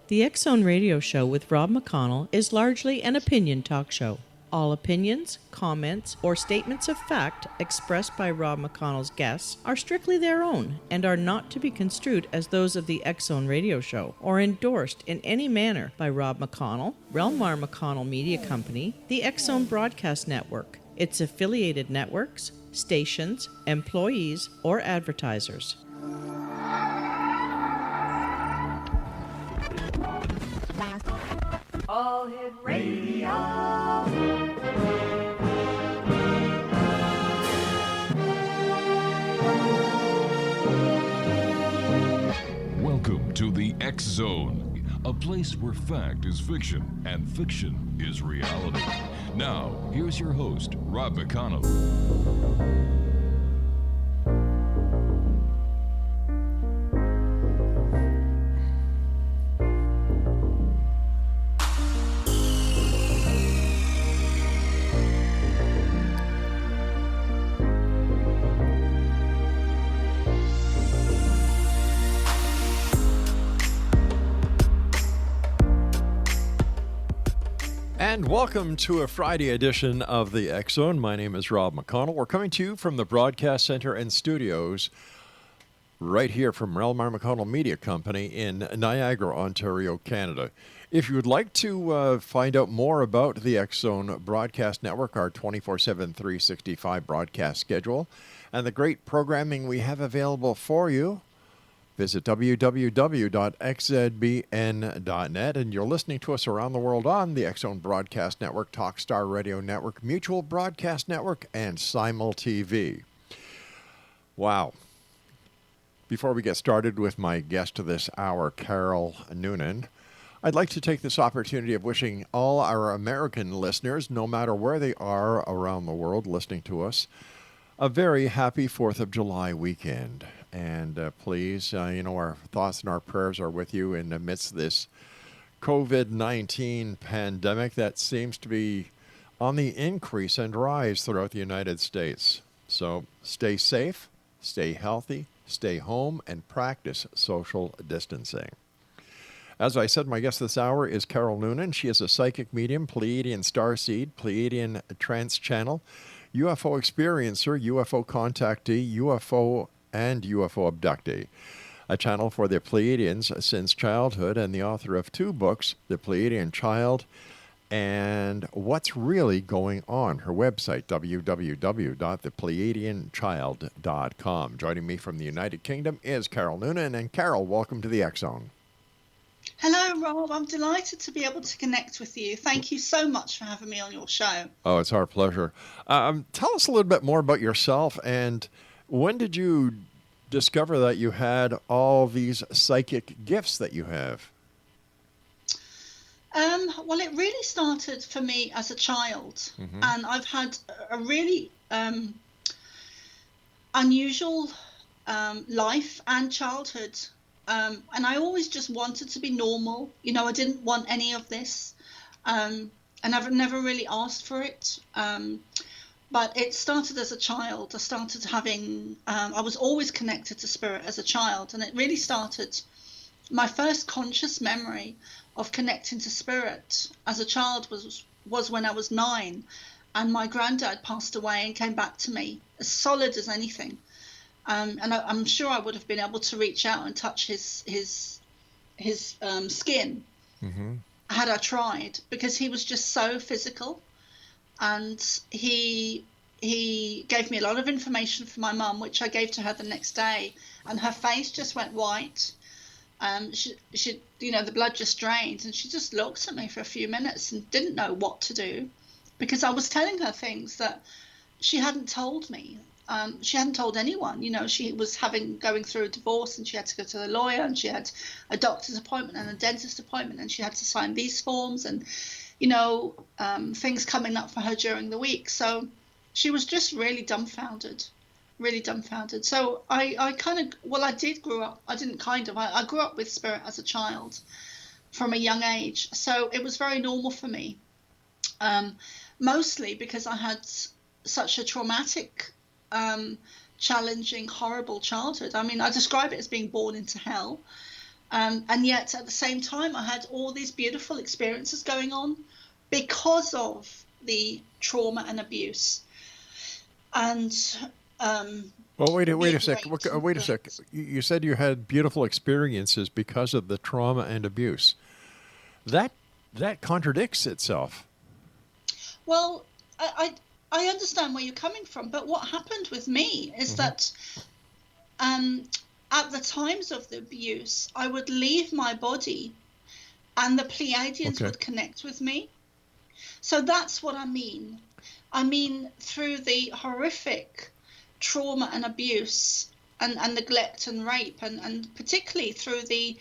The X Zone Radio Show with Rob McConnell is largely an opinion talk show. All opinions, comments, or statements of fact expressed by Rob McConnell's guests are strictly their own and are not to be construed as those of the X Zone Radio Show or endorsed in any manner by Rob McConnell, Relmar McConnell Media Company, the X Zone Broadcast Network, its affiliated networks, stations, employees, or advertisers. All Hit Radio. Welcome to the X Zone, a place where fact is fiction and fiction is reality. Now, here's your host, Rob McConnell. And welcome to a Friday edition of the X Zone. My name is Rob McConnell. We're coming to you from the Broadcast Center and Studios right here from Relmar McConnell Media Company in Niagara, Ontario, Canada. If you would like to find out more about the X Zone Broadcast Network, our 24/7, 365 broadcast schedule, and the great programming we have available for you, visit www.xzbn.net, and you're listening to us around the world on the X Zone Broadcast Network, Talkstar Radio Network, Mutual Broadcast Network, and Simul TV. Wow. Before we get started with my guest this hour, Carol Noonan, I'd like to take this opportunity of wishing all our American listeners, no matter where they are around the world listening to us, a very happy 4th of July weekend. And please, our thoughts and our prayers are with you in the midst of this COVID-19 pandemic that seems to be on the increase and rise throughout the United States. So stay safe, stay healthy, stay home, and practice social distancing. As I said, my guest this hour is Carol Noonan. She is a psychic medium, Pleiadian StarSeed, Pleiadian Trance channel, UFO experiencer, UFO contactee, UFO and UFO abductee, a channel for the Pleiadians since childhood, and the author of 2 books, The Pleiadian Child and What's Really Going On. Her website, www.thepleiadianchild.com. Joining me from the United Kingdom is Carol Noonan. And Carol, welcome to the X Zone. Hello, Rob. I'm delighted to be able to connect with you. Thank you so much for having me on your show. Oh, it's our pleasure. Tell us a little bit more about yourself, and when did you discover that you had all these psychic gifts that you have? Well, it really started for me as a child, and I've had a really unusual life and childhood. And I always just wanted to be normal. I didn't want any of this, and I've never really asked for it. But it started as a child. I started having, I was always connected to spirit as a child. And it really started, my first conscious memory of connecting to spirit as a child was when I was 9. And my granddad passed away and came back to me as solid as anything. And I'm sure I would have been able to reach out and touch his skin had I tried, because he was just so physical. And he gave me a lot of information for my mum, which I gave to her the next day, and her face just went white. She the blood just drained, and she just looked at me for a few minutes and didn't know what to do, because I was telling her things that she hadn't told me. She hadn't told anyone. She was going through a divorce, and she had to go to the lawyer, and she had a doctor's appointment and a dentist appointment, and she had to sign these forms, and things coming up for her during the week. So she was just really dumbfounded. So I grew up. I grew up with spirit as a child from a young age. So it was very normal for me, mostly because I had such a traumatic, challenging, horrible childhood. I mean, I describe it as being born into hell. And yet at the same time, I had all these beautiful experiences going on because of the trauma and abuse. And Well, wait a being sec. raped and Wait a sec. neglect. You said you had beautiful experiences because of the trauma and abuse. That contradicts itself. Well, I understand where you're coming from, but what happened with me is that at the times of the abuse, I would leave my body and the Pleiadians would connect with me. So that's what I mean. I mean, through the horrific trauma and abuse and neglect and rape, and particularly through the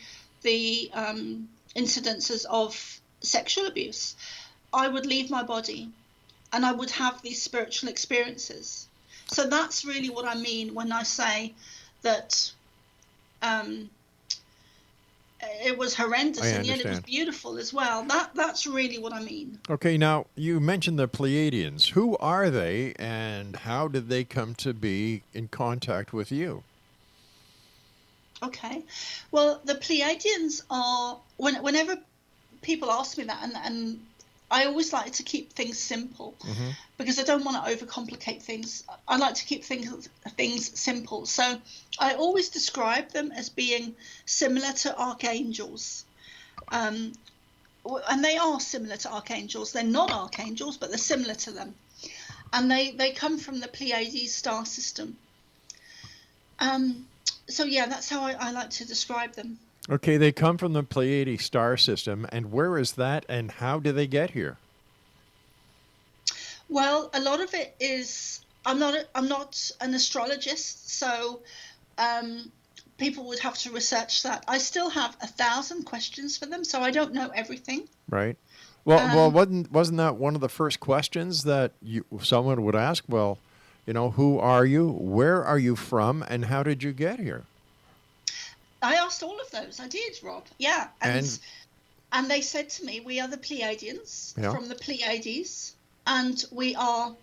incidences of sexual abuse, I would leave my body and I would have these spiritual experiences. So that's really what I mean when I say that it was horrendous and yet it was beautiful as well. That's really what I mean. Okay, now you mentioned the Pleiadians. Who are they and how did they come to be in contact with you? Okay, well, the Pleiadians are, whenever people ask me that, and I always like to keep things simple because I don't want to overcomplicate things. I like to keep things simple. So I always describe them as being similar to archangels. And they are similar to archangels. They're not archangels, but they're similar to them. And they come from the Pleiades star system. So yeah, that's how I like to describe them. Okay, they come from the Pleiades star system, and where is that, and how do they get here? Well, a lot of it is I'm not an astrologist, so people would have to research that. I still have 1,000 questions for them, so I don't know everything. Right. Well, wasn't that one of the first questions that someone would ask? Well, who are you? Where are you from? And how did you get here? I asked all of those. I did, Rob. Yeah. And they said to me, we are the Pleiadians from the Pleiades, and we are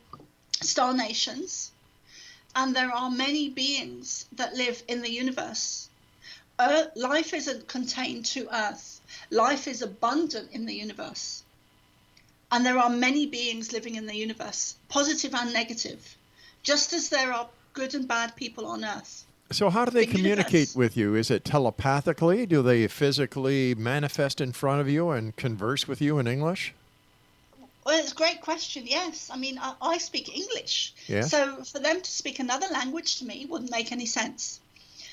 star nations. And there are many beings that live in the universe. Life isn't contained to Earth. Life is abundant in the universe. And there are many beings living in the universe, positive and negative, just as there are good and bad people on Earth. So how do they communicate with you? Is it telepathically? Do they physically manifest in front of you and converse with you in English? Well, it's a great question, yes. I mean, I speak English. Yeah. So for them to speak another language to me wouldn't make any sense.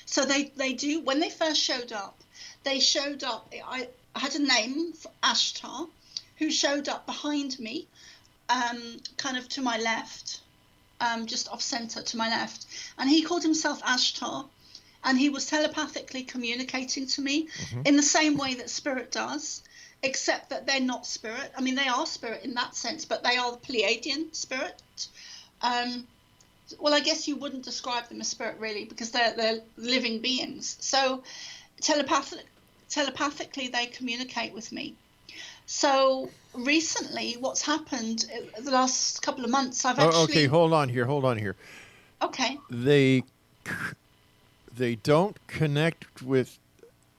So they do, when they first showed up, I had a name for Ashtar, who showed up behind me, kind of to my left. Just off center to my left, and he called himself Ashtar, and he was telepathically communicating to me in the same way that spirit does, except that they're not spirit. I mean, they are spirit in that sense, but they are the Pleiadian spirit. Well, I guess you wouldn't describe them as spirit really, because they're living beings. So telepathically they communicate with me. So recently, what's happened the last couple of months, I've actually... Okay, hold on here. Okay. They don't connect with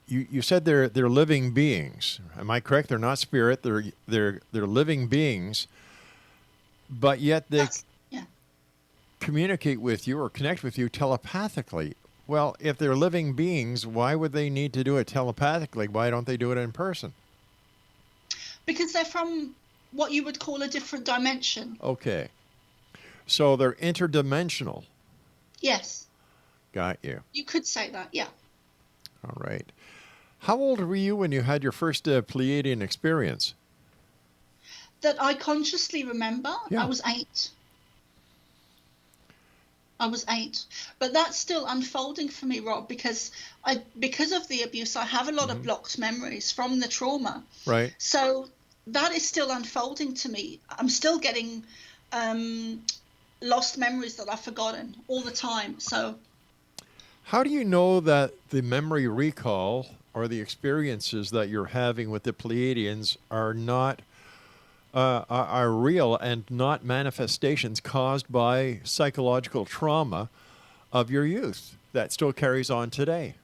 you. You said they're living beings. Am I correct? They're not spirit. They're living beings, but yet they communicate with you or connect with you telepathically. Well, if they're living beings, why would they need to do it telepathically? Why don't they do it in person? Because they're from what you would call a different dimension. Okay. So they're interdimensional. Yes. Got you. You could say that, yeah. All right. How old were you when you had your first Pleiadian experience? That I consciously remember, I was 8. But that's still unfolding for me, Rob, because of the abuse, I have a lot of blocked memories from the trauma. Right. So that is still unfolding to me. I'm still getting lost memories that I've forgotten all the time. So how do you know that the memory recall or the experiences that you're having with the Pleiadians are not are real and not manifestations caused by psychological trauma of your youth that still carries on today?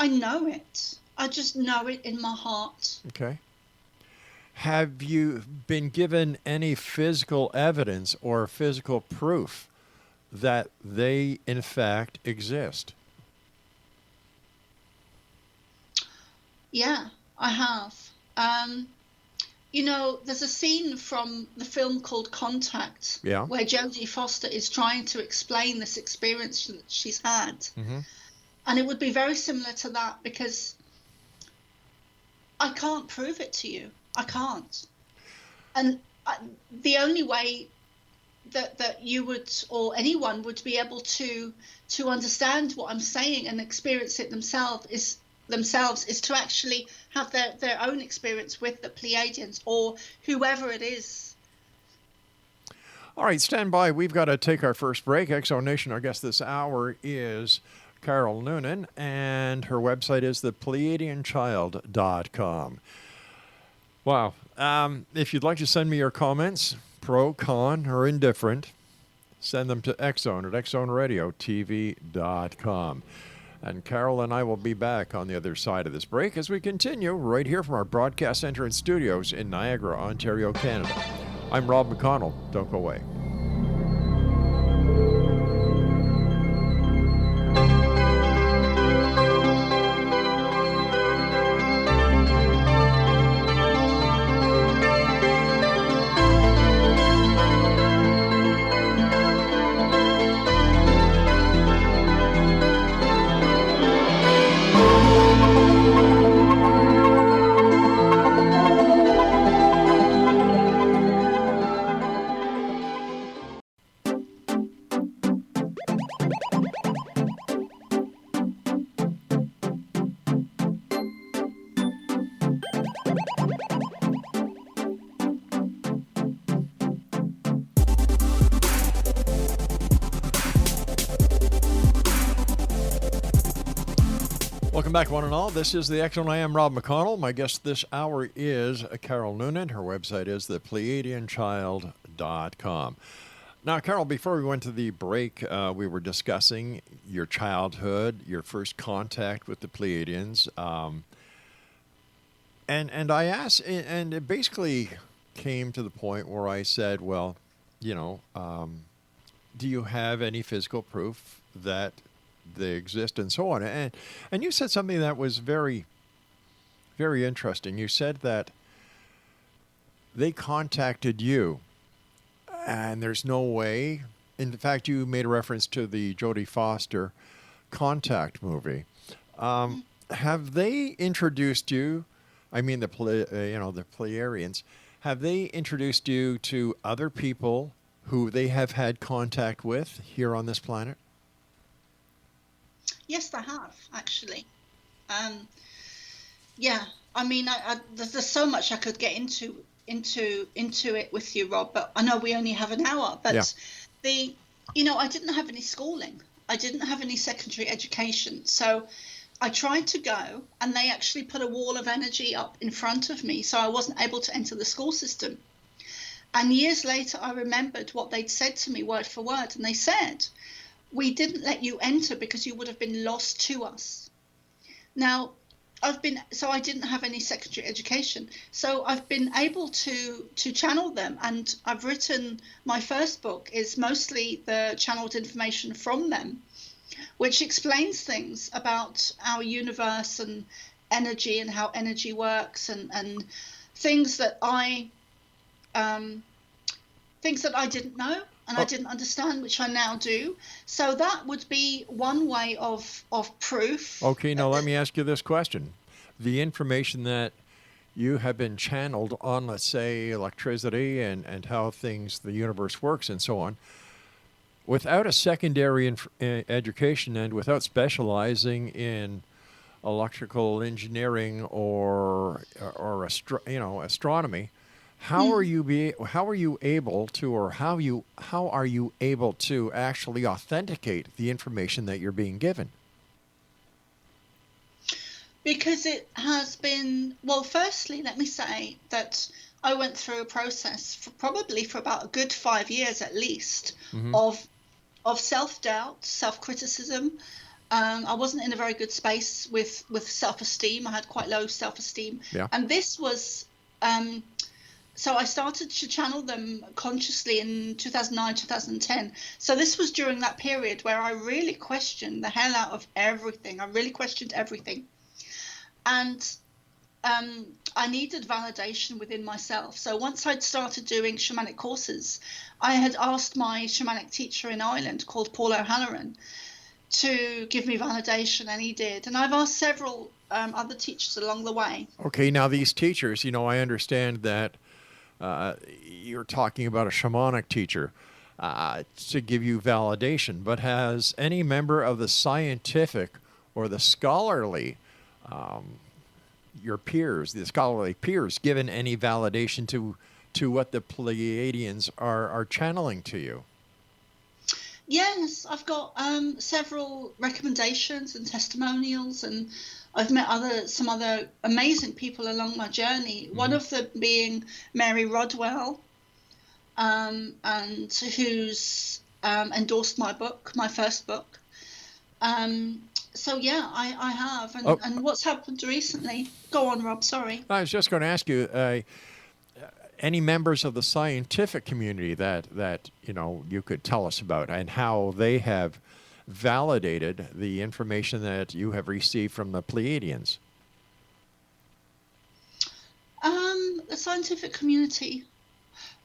I know it. I just know it in my heart. Okay. Have you been given any physical evidence or physical proof that they, in fact, exist? Yeah, I have. There's a scene from the film called Contact, Yeah. where Jodie Foster is trying to explain this experience that she's had. Mm-hmm. And it would be very similar to that, because I can't prove it to you. I can't. And the only way that you would, or anyone would be able to understand what I'm saying and experience it themselves is to actually have their own experience with the Pleiadians or whoever it is. All right, stand by. We've got to take our first break. Exonation, our guest this hour is Carol Noonan, and her website is thepleiadianchild.com. Wow. If you'd like to send me your comments, pro, con, or indifferent, send them to Exxon at exxonradiotv.com. And Carol and I will be back on the other side of this break as we continue right here from our broadcast center and studios in Niagara, Ontario, Canada. I'm Rob McConnell. Don't go away. Welcome back, one and all. This is the X-Zone. I am Rob McConnell. My guest this hour is Carol Noonan. Her website is thepleiadianchild.com. Now, Carol, before we went to the break, we were discussing your childhood, your first contact with the Pleiadians. And I asked, and it basically came to the point where I said, well, do you have any physical proof that they exist and so on? And you said something that was very, very interesting. You said that they contacted you and there's no way. In fact, you made a reference to the Jodie Foster Contact movie. Have they introduced you? I mean, the Pleiadians. Have they introduced you to other people who they have had contact with here on this planet? Yes, they have, actually. Yeah, I mean, there's so much I could get into it with you, Rob, but I know we only have an hour. But I didn't have any schooling. I didn't have any secondary education. So I tried to go, and they actually put a wall of energy up in front of me, so I wasn't able to enter the school system. And years later, I remembered what they'd said to me word for word, and they said, "We didn't let you enter because you would have been lost to us." Now, I didn't have any secondary education. So I've been able to channel them. And I've written, my first book is mostly the channeled information from them, which explains things about our universe and energy and how energy works and things that I didn't know. And I didn't understand, which I now do. So that would be one way of proof. Okay, now let me ask you this question. The information that you have been channeled on, let's say, electricity and how the universe works and so on, without a secondary education and without specializing in electrical engineering or astronomy, how are you able to actually authenticate the information that you're being given? Because it has been, well, firstly, let me say that I went through a process probably for about a good 5 years at least of self-doubt, self-criticism, I wasn't in a very good space with self-esteem. I had quite low self-esteem. Yeah. And this was, so I started to channel them consciously in 2009, 2010. So this was during that period where I really questioned the hell out of everything. I really questioned everything. And I needed validation within myself. So once I'd started doing shamanic courses, I had asked my shamanic teacher in Ireland called Paul O'Halloran to give me validation, and he did. And I've asked several other teachers along the way. Okay, now these teachers, I understand that you're talking about a shamanic teacher to give you validation, but has any member of the scientific or the scholarly, your peers, the scholarly peers, given any validation to what the Pleiadians are channeling to you? Yes, I've got several recommendations and testimonials, and I've met some other amazing people along my journey. Mm-hmm. One of them being Mary Rodwell, and who's endorsed my book, my first book. So yeah, I have, and what's happened recently? Go on, Rob. Sorry. I was just going to ask you. Any members of the scientific community that you could tell us about, and how they have validated the information that you have received from the Pleiadians? The scientific community,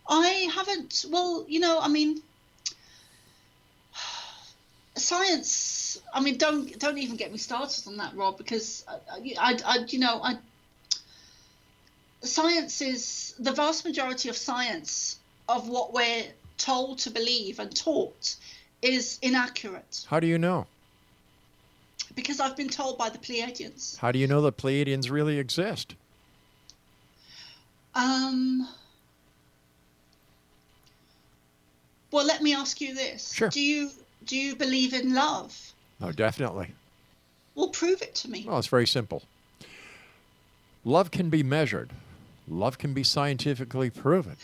I haven't. Well, science. Don't even get me started on that, Rob, because science is the vast majority of science of what we're told to believe and taught is inaccurate. How do you know? Because I've been told by the Pleiadians. How do you know the Pleiadians really exist? Well, let me ask you this. Sure. Do you believe in love? Oh, definitely. Well, prove it to me. Well, it's very simple. Love can be measured. Love can be scientifically proven.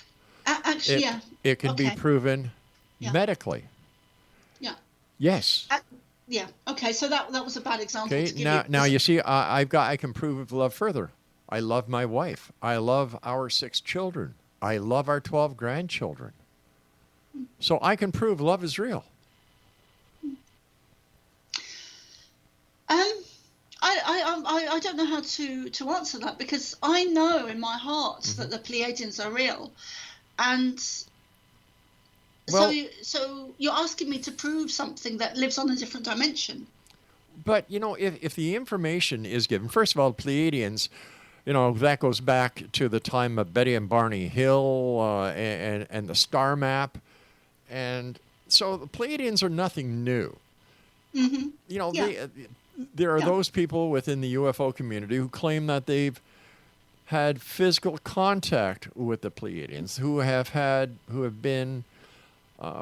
Actually, yeah. It can be proven medically. Yeah. Yes. Yeah. Okay. So that was a bad example. Okay. Now you see, I can prove love further. I love my wife. I love our 6 children. I love our 12 grandchildren. So I can prove love is real. I don't know how to answer that, because I know in my heart that the Pleiadians are real, and so you're asking me to prove something that lives on a different dimension. But if the information is given, first of all, Pleiadians, that goes back to the time of Betty and Barney Hill and the star map, and so the Pleiadians are nothing new. Mm-hmm. There are those people within the UFO community who claim that they've had physical contact with the Pleiadians, who have been,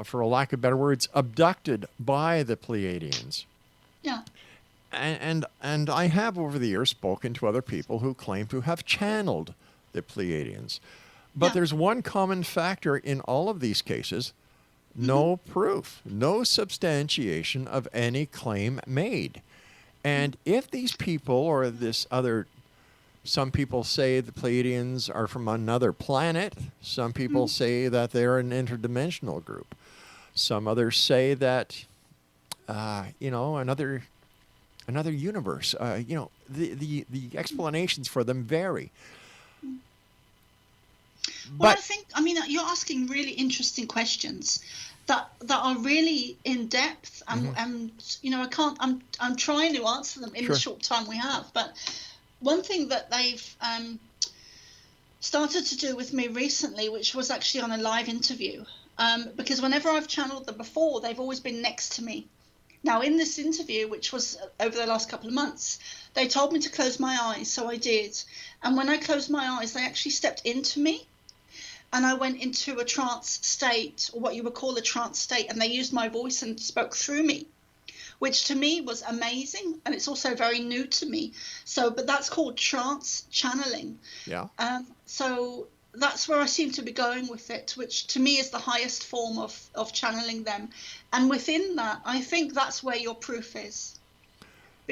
for a lack of better words, abducted by the Pleiadians. Yeah. And I have over the years spoken to other people who claim to have channeled the Pleiadians. But there's one common factor in all of these cases: no proof, no substantiation of any claim made. And if these people or some people say the Pleiadians are from another planet. Some people say that they're an interdimensional group. Some others say that, another universe. The explanations for them vary. Well, you're asking really interesting questions that are really in depth, and I'm trying to answer them in the short time we have. But one thing that they've started to do with me recently, which was actually on a live interview, because whenever I've channeled them before, they've always been next to me. Now, in this interview, which was over the last couple of months, they told me to close my eyes, so I did. And when I closed my eyes, they actually stepped into me. And I went into a trance state, or what you would call a trance state, and they used my voice and spoke through me, which to me was amazing, and it's also very new to me. But that's called trance channeling. Yeah. So that's where I seem to be going with it, which to me is the highest form of channeling them. And within that, I think that's where your proof is.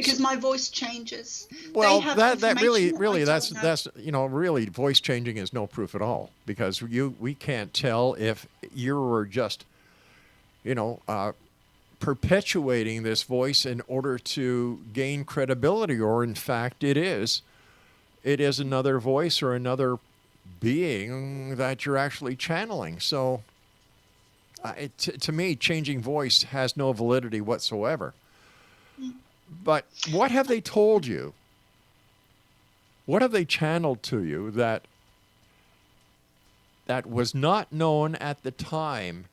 because my voice changes. Well, They have that information really that I don't know. that's really voice changing is no proof at all, because we can't tell if you were just perpetuating this voice in order to gain credibility, or in fact it is another voice or another being that you're actually channeling. So to me, changing voice has no validity whatsoever. But what have they told you? What have they channeled to you that was not known at the time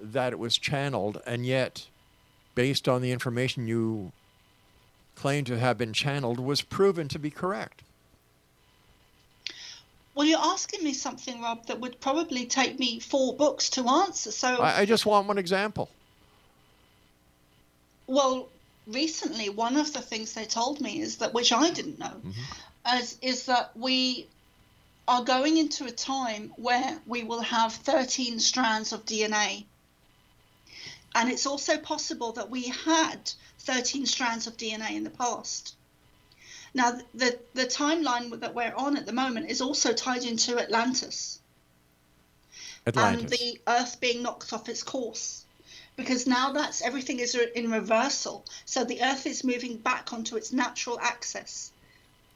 that it was channeled, and yet, based on the information you claim to have been channeled, was proven to be correct? Well, you're asking me something, Rob, that would probably take me 4 books to answer. So I just want one example. Well, recently, one of the things they told me is that, which I didn't know, is that we are going into a time where we will have 13 strands of DNA. And it's also possible that we had 13 strands of DNA in the past. Now, the timeline that we're on at the moment is also tied into Atlantis. And the Earth being knocked off its course. Because now everything is in reversal. So the Earth is moving back onto its natural axis.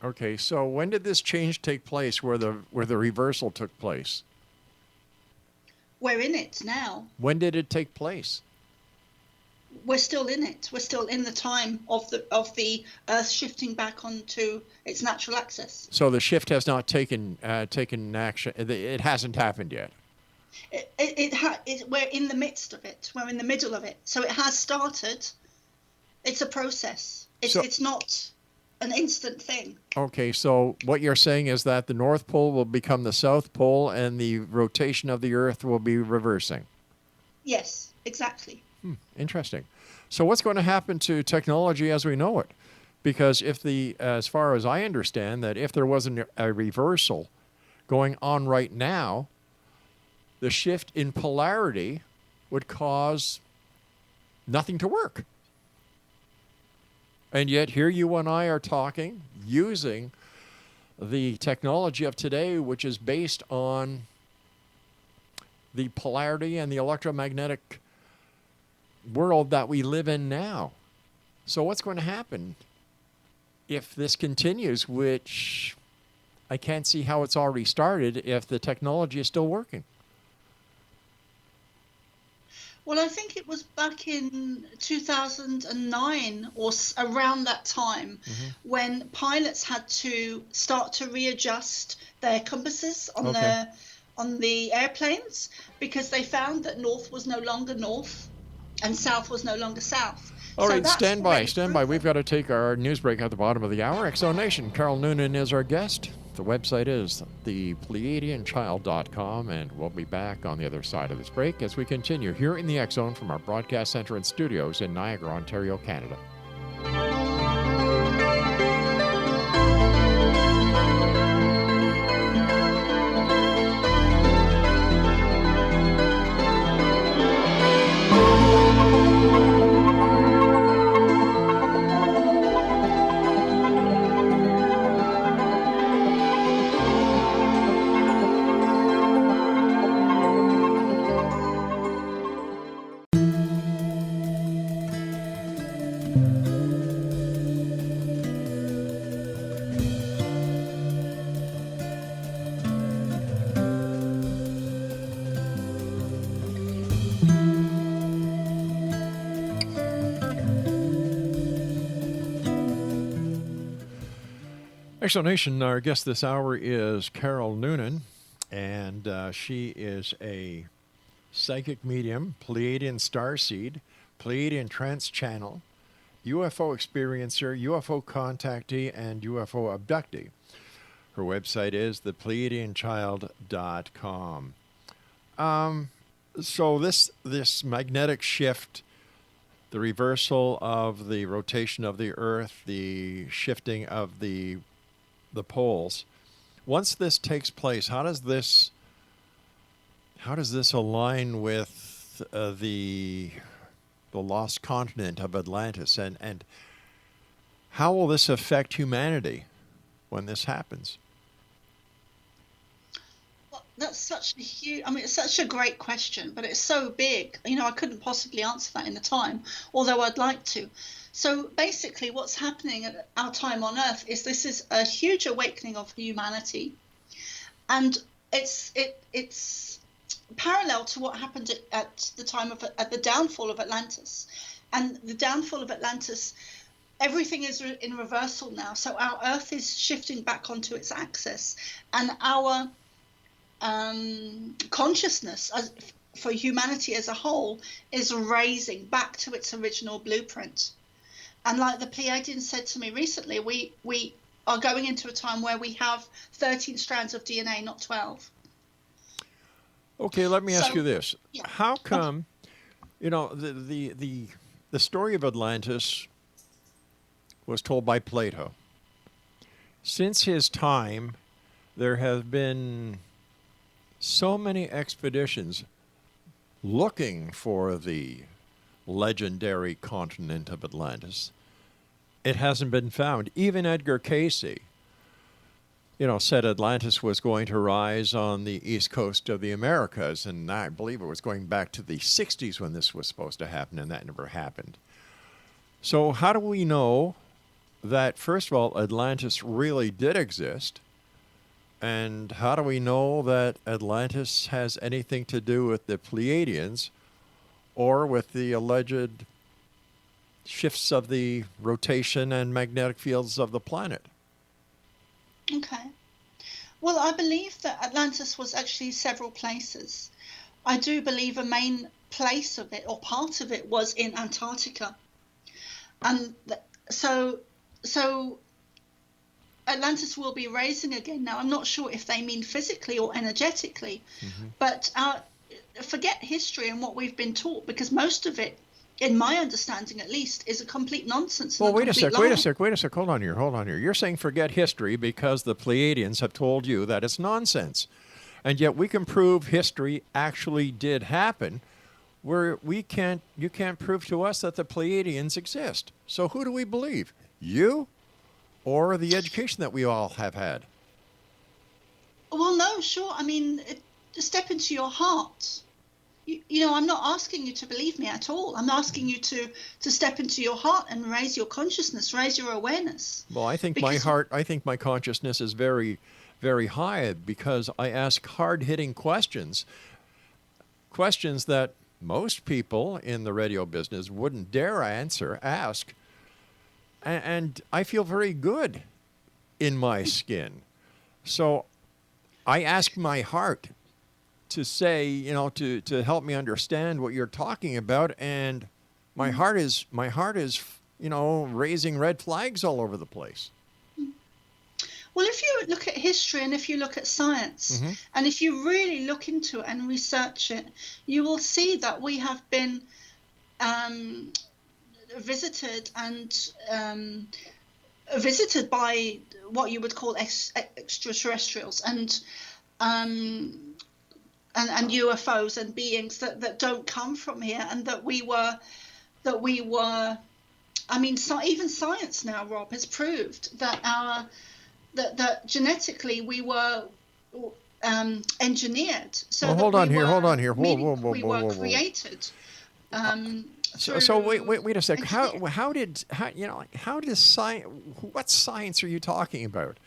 Okay, so when did this change take place where the reversal took place? We're in it now. When did it take place? We're still in it. We're still in the time of the Earth shifting back onto its natural axis. So the shift has not taken action. It hasn't happened yet. We're in the midst of it. We're in the middle of it. So it has started. It's a process. It's not an instant thing. Okay, so what you're saying is that the North Pole will become the South Pole, and the rotation of the Earth will be reversing. Yes, exactly. Interesting. So what's going to happen to technology as we know it? Because as far as I understand, that if there wasn't a reversal going on right now, the shift in polarity would cause nothing to work. And yet here you and I are talking, using the technology of today, which is based on the polarity and the electromagnetic world that we live in now. So what's going to happen if this continues, which I can't see how it's already started if the technology is still working? Well, I think it was back in 2009 or around that time when pilots had to start to readjust their compasses on the airplanes, because they found that north was no longer north and south was no longer south. All right, stand by. We've got to take our news break at the bottom of the hour. X-Zone Nation, Carol Noonan is our guest. The website is thepleiadianchild.com, and we'll be back on the other side of this break as we continue here in the X-Zone from our broadcast center and studios in Niagara, Ontario, Canada. X-Zone Nation, our guest this hour is Carol Noonan, and she is a psychic medium, Pleiadian StarSeed, Pleiadian Trance channel, UFO experiencer, UFO contactee, and UFO abductee. Her website is thepleiadianchild.com. So this magnetic shift, the reversal of the rotation of the Earth, the shifting of the poles. Once this takes place, how does this align with the lost continent of Atlantis? And how will this affect humanity when this happens? Well, that's such a huge, I mean, it's such a great question, but it's so big. I couldn't possibly answer that in the time, although I'd like to. So basically, what's happening at our time on Earth is this is a huge awakening of humanity, and it's parallel to what happened at the time of at the downfall of Atlantis, and the downfall of Atlantis. Everything is in reversal now, so our Earth is shifting back onto its axis, and our consciousness for humanity as a whole is raising back to its original blueprint. And like the Pleiadian said to me recently, we are going into a time where we have 13 strands of DNA, not 12. Okay, let me ask you this. Yeah. How come, the story of Atlantis was told by Plato. Since his time, there have been so many expeditions looking for the legendary continent of Atlantis. It hasn't been found. Even Edgar Cayce, said Atlantis was going to rise on the east coast of the Americas, and I believe it was going back to the 60s when this was supposed to happen, and that never happened. So how do we know that, first of all, Atlantis really did exist? And how do we know that Atlantis has anything to do with the Pleiadians or with the alleged shifts of the rotation and magnetic fields of the planet? Okay. Well, I believe that Atlantis was actually several places. I do believe a main place of it, or part of it, was in Antarctica. And so Atlantis will be rising again. Now, I'm not sure if they mean physically or energetically, but forget history and what we've been taught, because most of it, in my understanding at least, is a complete nonsense. Well, wait a sec. Hold on here. You're saying forget history because the Pleiadians have told you that it's nonsense. And yet we can prove history actually did happen, where you can't prove to us that the Pleiadians exist. So who do we believe? You or the education that we all have had? Well, no, sure. I mean, step into your heart. I'm not asking you to believe me at all. I'm asking you to step into your heart and raise your consciousness, raise your awareness. Well, I think my consciousness is very, very high because I ask hard-hitting questions that most people in the radio business wouldn't dare ask. And I feel very good in my skin. So I ask my heart to say, to help me understand what you're talking about. And my heart is, raising red flags all over the place. Well, if you look at history and if you look at science, and if you really look into it and research it, you will see that we have been visited by what you would call extraterrestrials and UFOs and beings that don't come from here, and that we were I mean, even science now, Rob, has proved that that genetically we were engineered. So hold on here. We were created. So wait a sec. What science are you talking about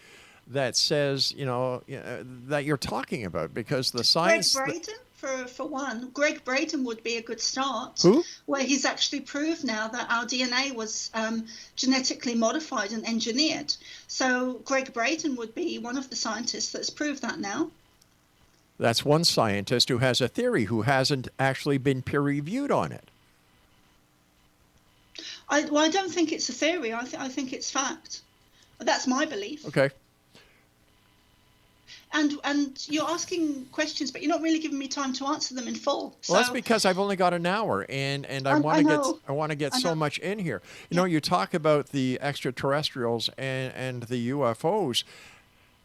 that says that you're talking about? Because the science. Greg Braden, for one, Greg Braden would be a good start. Who? Where he's actually proved now that our DNA was genetically modified and engineered. So Greg Braden would be one of the scientists that's proved that now. That's one scientist who has a theory who hasn't actually been peer reviewed on it. I don't think it's a theory. I think it's fact. That's my belief. Okay. And you're asking questions, but you're not really giving me time to answer them in full. So, well, that's because I've only got an hour, and I want to get so much in here. You talk about the extraterrestrials and the UFOs,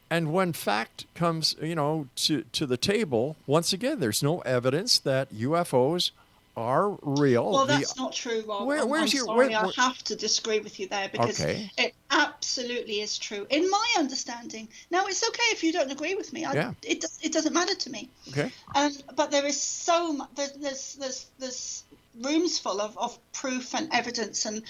and when fact comes, to the table, once again, there's no evidence that UFOs are real. Well, that's not true, Rob. I'm sorry, I have to disagree with you there, because it absolutely is true in my understanding. Now, it's okay if you don't agree with me. It doesn't matter to me. Okay. But there is so much. There's rooms full of proof and evidence, and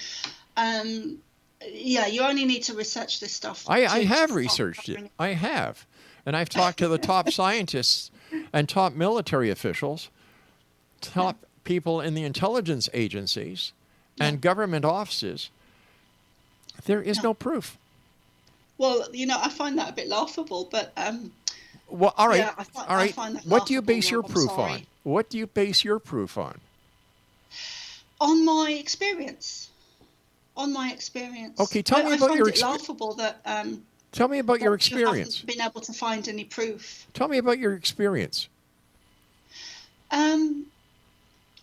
you only need to research this stuff. I have researched it. I have, and I've talked to the top scientists and top military officials, top people in the intelligence agencies and government offices. There is no proof. Well, I find that a bit laughable, but well, all right. Yeah, all right. I find that what do you base your Rob, proof on? What do you base your proof on? On my experience. Okay, tell me about your experience. I find it laughable that tell me about your experience. You haven't been able to find any proof. Tell me about your experience.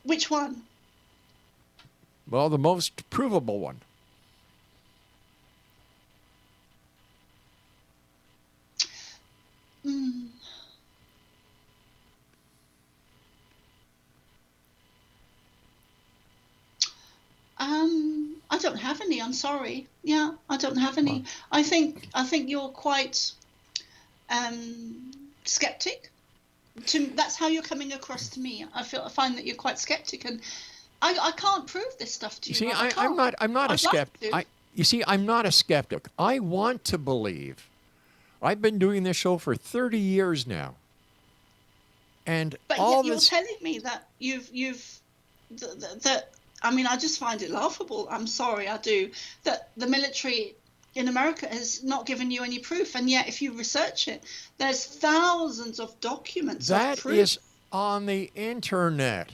Which one? Well, the most provable one. I don't have any. I'm sorry. Yeah, I don't have any. Well, I think you're quite skeptic. That's how you're coming across to me. I find that you're quite skeptic, and I can't prove this stuff to you. See, I'm not a skeptic. You see, I'm not a skeptic. I want to believe. I've been doing this show for 30 years now, and but yet you're telling me that that. I mean, I just find it laughable. I'm sorry, I do. That the military in America has not given you any proof, and yet if you research it, there's thousands of documents that of proof. Is on the internet.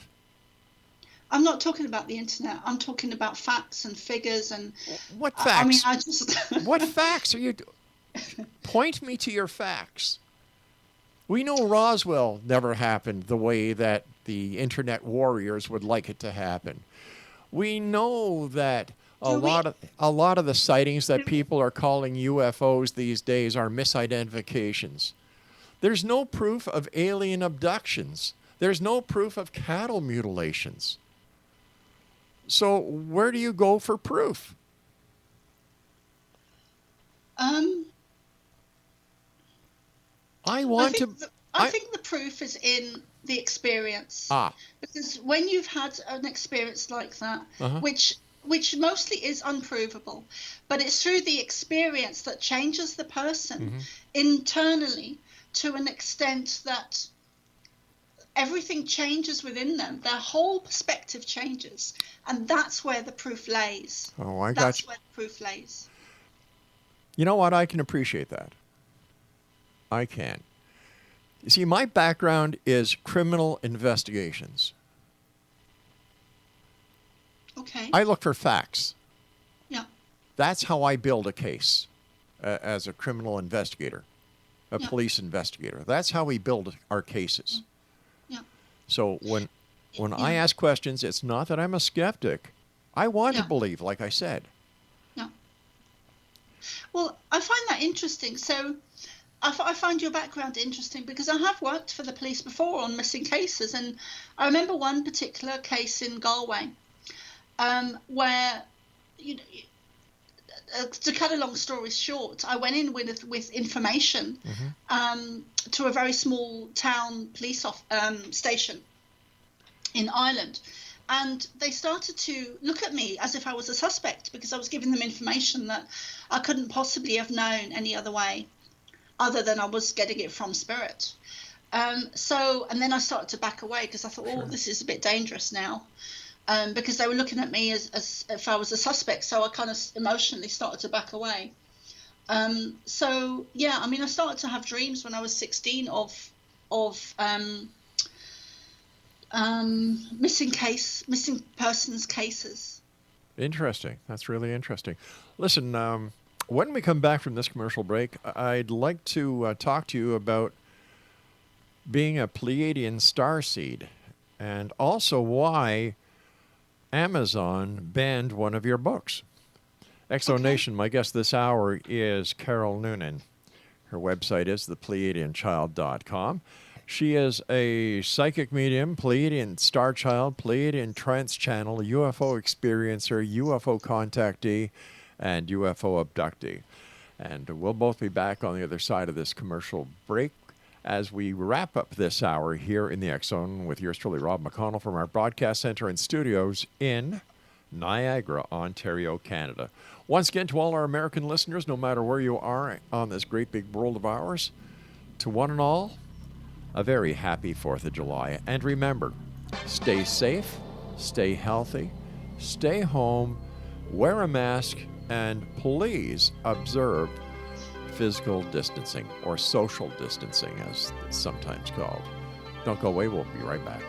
I'm not talking about the internet. I'm talking about facts and figures and. What facts? I mean, I just. What facts are you? Point me to your facts. We know Roswell never happened the way that the internet warriors would like it to happen. We know that a lot of the sightings that people are calling UFOs these days are misidentifications. There's no proof of alien abductions. There's no proof of cattle mutilations. So where do you go for proof? I think the proof is in the experience. Because when you've had an experience like that, which mostly is unprovable, but it's through the experience that changes the person internally to an extent that everything changes within them. Their whole perspective changes, and that's where the proof lays. Oh, I got you. That's where the proof lays. You know what? I can appreciate that. I can. You see, my background is criminal investigations. Okay. I look for facts. Yeah. That's how I build a case as a criminal investigator, a police investigator. That's how we build our cases. Yeah. So when I ask questions, it's not that I'm a skeptic. I want to believe, like I said. Yeah. Well, I find that interesting. So I find your background interesting because I have worked for the police before on missing cases, and I remember one particular case in Galway where, to cut a long story short, I went in with information to a very small town police station in Ireland, and they started to look at me as if I was a suspect because I was giving them information that I couldn't possibly have known any other way, other than I was getting it from spirit. And then I started to back away because I thought, this is a bit dangerous now, because they were looking at me as if I was a suspect. So I kind of emotionally started to back away. I started to have dreams when I was 16 of missing persons cases. Interesting. That's really interesting. Listen, when we come back from this commercial break, I'd like to talk to you about being a Pleiadian StarSeed, and also why Amazon banned one of your books. Exonation, my guest this hour is Carol Noonan. Her website is thepleiadianchild.com. She is a psychic medium, Pleiadian star child, Pleiadian trance channel, UFO experiencer, UFO contactee, and UFO abductee. And we'll both be back on the other side of this commercial break as we wrap up this hour here in the X Zone with yours truly, Rob McConnell, from our broadcast center and studios in Niagara, Ontario, Canada. Once again, to all our American listeners, no matter where you are on this great big world of ours, to one and all, a very happy 4th of July. And remember, stay safe, stay healthy, stay home, wear a mask, and please observe physical distancing, or social distancing as it's sometimes called. Don't go away, we'll be right back.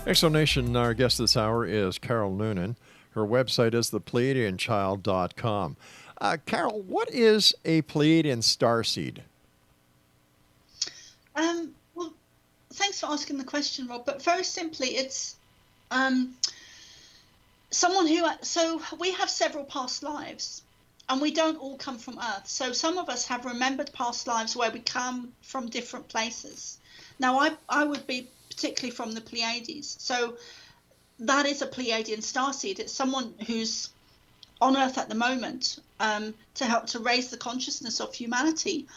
Exonation, our guest this hour is Carol Noonan. Her website is thepleiadianchild.com. Carol, what is a Pleiadian starseed? Well, thanks for asking the question, Rob. But very simply, it's someone who... So we have several past lives, and we don't all come from Earth. So some of us have remembered past lives where we come from different places. Now, I would be particularly from the Pleiades. So that is a Pleiadian starseed. It's someone who's on Earth at the moment to help to raise the consciousness of humanity,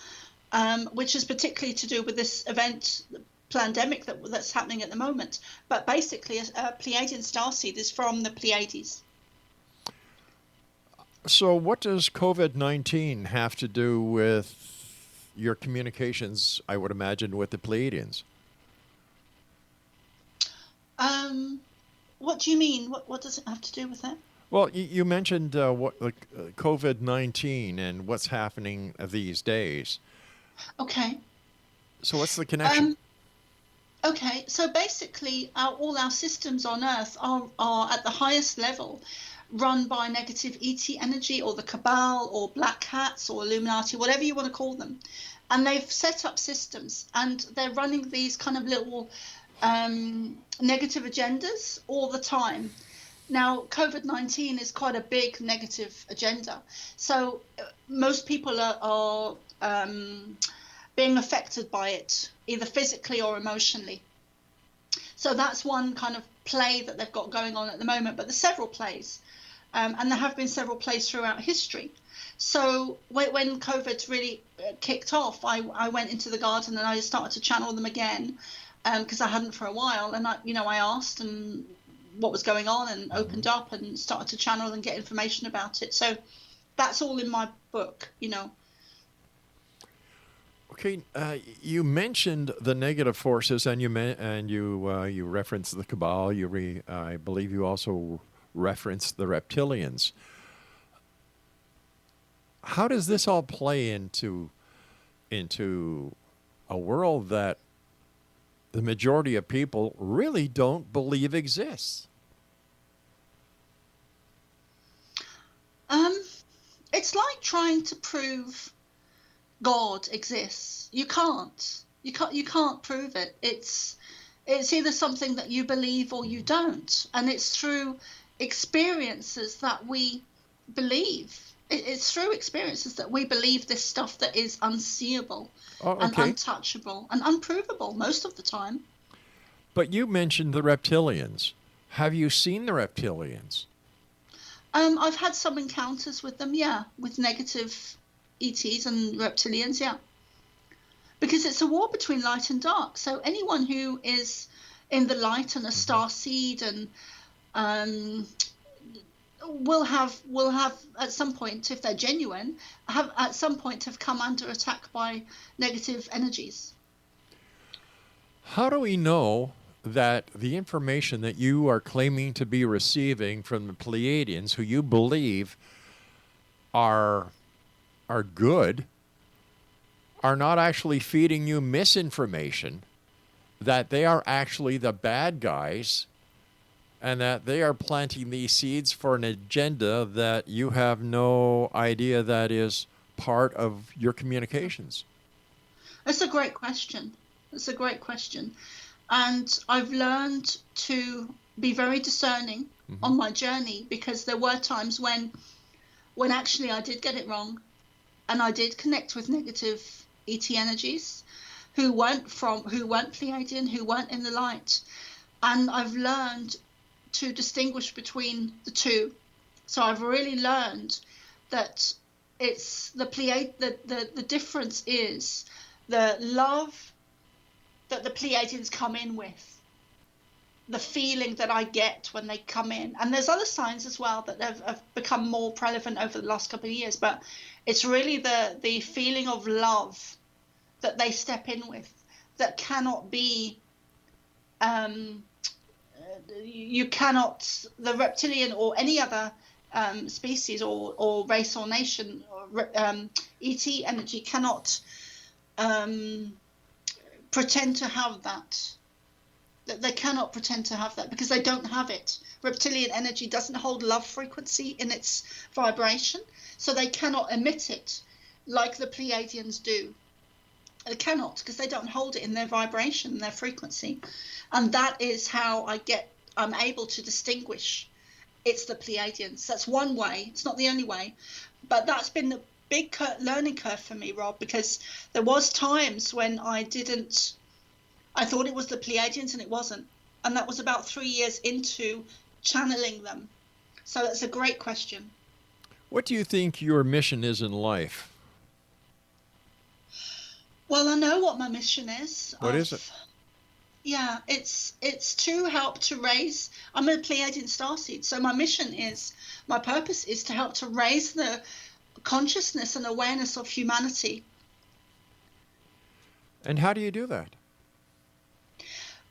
which is particularly to do with this event, the pandemic that's happening at the moment. But basically, a Pleiadian starseed is from the Pleiades. So what does COVID-19 have to do with your communications, I would imagine, with the Pleiadians? What do you mean? What does it have to do with that? Well, you mentioned COVID-19 and what's happening these days. Okay. So what's the connection? Okay, so basically all our systems on Earth are at the highest level run by negative ET energy, or the Cabal, or Black Hats, or Illuminati, whatever you want to call them. And they've set up systems, and they're running these kind of little negative agendas all the time. Now, COVID-19 is quite a big negative agenda. So most people are being affected by it, either physically or emotionally. So that's one kind of play that they've got going on at the moment. But there's several plays, and there have been several plays throughout history. So when COVID really kicked off, I went into the garden and I started to channel them again, because I hadn't for a while. And I asked and what was going on, and opened up and started to channel and get information about it. So that's all in my book, Okay, you mentioned the negative forces, and you referenced the Cabal. I believe you also referenced the reptilians. How does this all play into a world that the majority of people really don't believe exists? It's like trying to prove God exists. You can't prove it. It's either something that you believe or you don't, and it's through experiences that we believe. It's through experiences that we believe this stuff that is unseeable and untouchable and unprovable most of the time. But you mentioned the reptilians. Have you seen the reptilians? I've had some encounters with them, yeah, with negative ETs and reptilians, yeah. Because it's a war between light and dark. So anyone who is in the light and a starseed and will have at some point, if they're genuine, have come under attack by negative energies. How do we know that the information that you are claiming to be receiving from the Pleiadians, who you believe are good, are not actually feeding you misinformation, that they are actually the bad guys, and that they are planting these seeds for an agenda that you have no idea that is part of your communications? That's a great question. It's a great question. And I've learned to be very discerning on my journey, because there were times when actually I did get it wrong, and I did connect with negative ET energies who weren't Pleiadian, who weren't in the light. And I've learned to distinguish between the two. So I've really learned that it's the difference is the love that the Pleiadians come in with, the feeling that I get when they come in. And there's other signs as well that have become more prevalent over the last couple of years, but it's really the feeling of love that they step in with that cannot be, you cannot, the reptilian or any other species or race or nation or ET energy cannot pretend to have that. They cannot pretend to have that because they don't have it. Reptilian energy doesn't hold love frequency in its vibration, so they cannot emit it like the Pleiadians do. They cannot, because they don't hold it in their vibration, their frequency. And that is how I'm able to distinguish it's the Pleiadians. That's one way. It's not the only way. But that's been the big learning curve for me, Rob, because there was times when I thought it was the Pleiadians and it wasn't. And that was about 3 years into channeling them. So that's a great question. What do you think your mission is in life? Well, I know what my mission is. What is it? Yeah, it's to help to raise. I'm a Pleiadian StarSeed, so my purpose is to help to raise the consciousness and awareness of humanity. And how do you do that?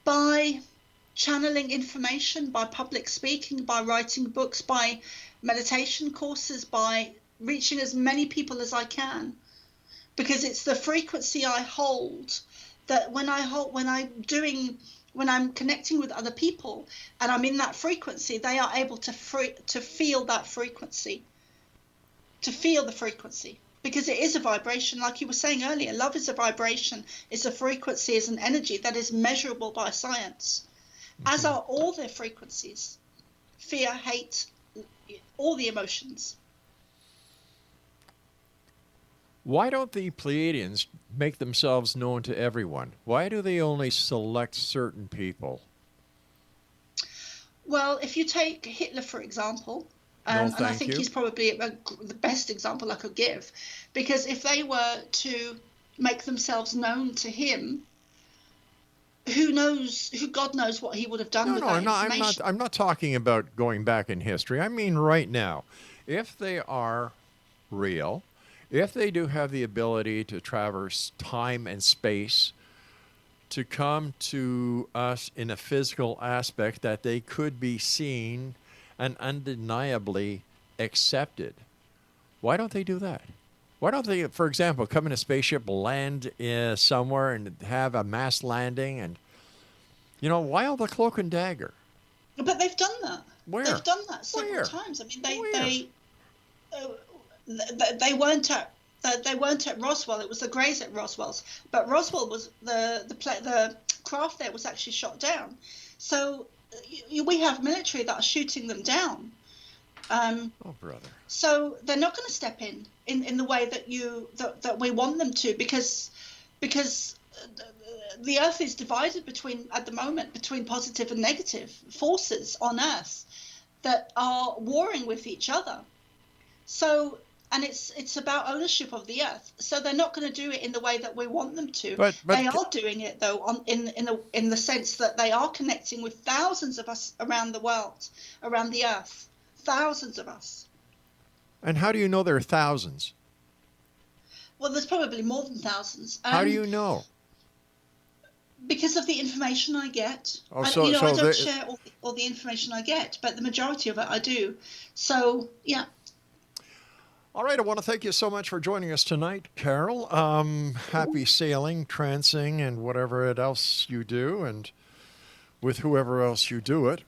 By channeling information, by public speaking, by writing books, by meditation courses, by reaching as many people as I can, because it's the frequency I hold that when I'm connecting with other people and I'm in that frequency, they are able to feel that frequency, to feel the frequency, because it is a vibration. Like you were saying earlier, love is a vibration, it's a frequency, is an energy that is measurable by science, as are all their frequencies, fear, hate, all the emotions. Why don't the Pleiadians make themselves known to everyone? Why do they only select certain people? Well, if you take Hitler, for example, and I think he's probably the best example I could give, because if they were to make themselves known to him, God knows what he would have done with that information. I'm not talking about going back in history. I mean right now. If they are real, if they do have the ability to traverse time and space, to come to us in a physical aspect that they could be seen and undeniably accepted, why don't they do that? Why don't they, for example, come in a spaceship, land somewhere and have a mass landing? And, why all the cloak and dagger? But they've done that. Where? They've done that several times. I mean, they weren't at Roswell. It was the Greys at Roswell's, but Roswell was the craft there was actually shot down. So we have military that are shooting them down. Oh, brother. So they're not going to step in the way that we want them to, because the Earth is divided at the moment between positive and negative forces on Earth that are warring with each other. So. And it's about ownership of the Earth, so they're not going to do it in the way that we want them to. But they are doing it though, in the sense that they are connecting with thousands of us around the world, around the Earth, thousands of us. And how do you know there are thousands? Well, there's probably more than thousands. How do you know? Because of the information I get. Oh, I don't share all the information I get, but the majority of it I do. So, yeah. All right, I want to thank you so much for joining us tonight, Carol. Happy sailing, trancing, and whatever else you do, and with whoever else you do it.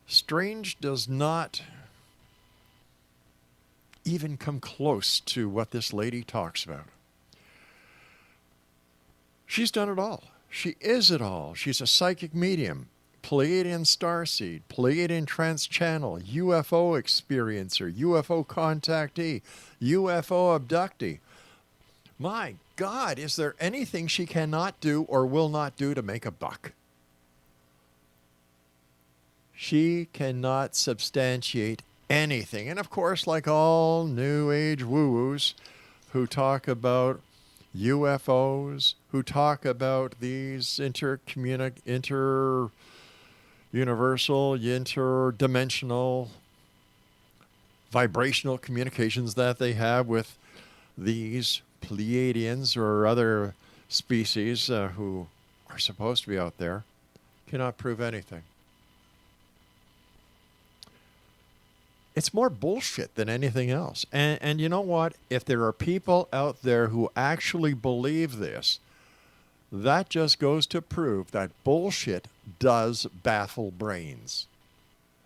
Strange does not even come close to what this lady talks about. She's done it all. She is it all. She's a psychic medium, Pleiadian StarSeed, Pleiadian Trance channel, UFO experiencer, UFO contactee, UFO abductee. My God, is there anything she cannot do or will not do to make a buck? She cannot substantiate anything. And of course, like all New Age woo-woos who talk about UFOs, who talk about these interuniversal, interdimensional, vibrational communications that they have with these Pleiadians or other species who are supposed to be out there, cannot prove anything. It's more bullshit than anything else. And you know what? If there are people out there who actually believe this, that just goes to prove that bullshit does baffle brains.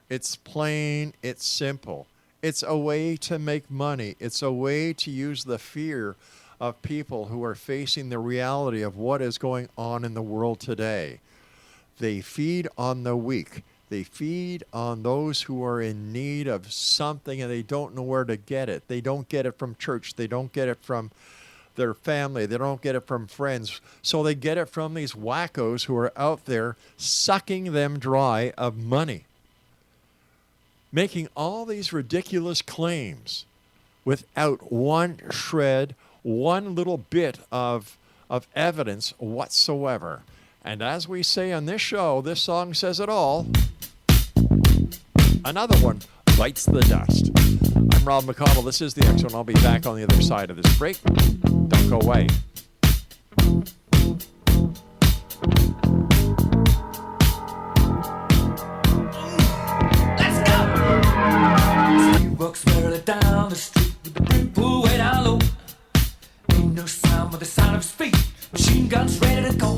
It's plain, it's simple. It's a way to make money. It's a way to use the fear of people who are facing the reality of what is going on in the world today. They feed on the weak. They feed on those who are in need of something and they don't know where to get it. They don't get it from church. They don't get it from their family. They don't get it from friends. So they get it from these wackos who are out there sucking them dry of money, making all these ridiculous claims without one shred, one little bit of evidence whatsoever. And as we say on this show, this song says it all. Another one bites the dust. I'm Rob McConnell. This is the X Zone. I'll be back on the other side of this break. Don't go away. Let's go! He walks merrily down the street with the brim pulled way down low. Ain't no sound but the sound of his feet. Machine guns ready to go.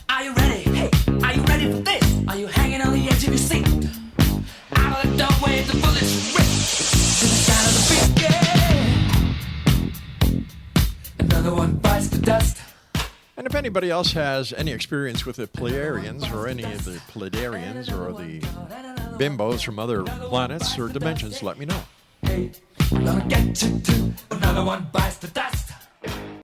Are you ready? Hey, are you ready for this? Are you hanging on the edge of your seat? Out of the doorway, the bullets rip to the sound of the beat. Yeah. Another one bites the dust. And if anybody else has any experience with the Pleiadians or any of the Pleiadians or the bimbos from other planets or dimensions, let me know. Hey, I'm gonna get you too. Another one bites the dust.